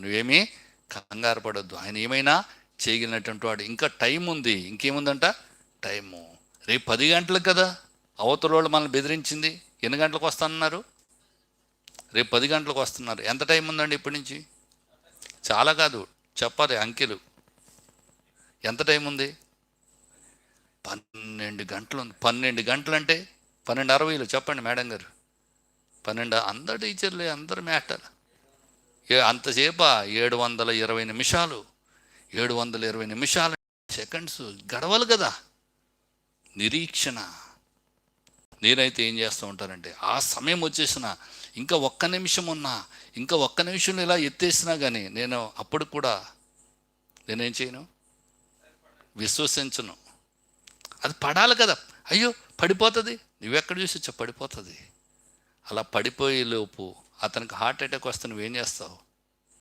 నువ్వేమీ కంగారు పడొద్దు. ఆయన ఏమైనా చేయగలిగినటువంటి వాడు. ఇంకా టైం ఉంది. ఇంకేముందంట? టైము. రేపు 10 గంటలకు కదా అవతల వాళ్ళు మనల్ని బెదిరించింది. ఎన్ని గంటలకు వస్తానన్నారు? రేపు 10 గంటలకు వస్తున్నారు. ఎంత టైం ఉందండి ఇప్పటి నుంచి? చాలా కాదు, చెప్పాలి అంకెలు. ఎంత టైం ఉంది? 12 గంటలు ఉంది. 12 గంటలు అంటే 12:60 చెప్పండి మేడం గారు. 12 అందరు టీచర్లే, అందరు మ్యాటర్. అంతసేపా? 720 నిమిషాలు. 720 నిమిషాలు, సెకండ్స్ గడవాలి కదా. నిరీక్షణ. నేనైతే ఏం చేస్తూ ఉంటానంటే, ఆ సమయం వచ్చేసిన ఇంకా ఒక్క నిమిషం ఉన్నా, ఇంకా ఒక్క నిమిషంలో ఇలా ఎత్తేసినా కానీ నేను అప్పుడు కూడా నేనేం చేయను, విశ్వసించను. అది పడాలి కదా. అయ్యో పడిపోతుంది, నువ్వెక్కడ చూసి పడిపోతుంది. అలా పడిపోయేలోపు అతనికి హార్ట్ అటాక్ వస్తే నువ్వేం చేస్తావు?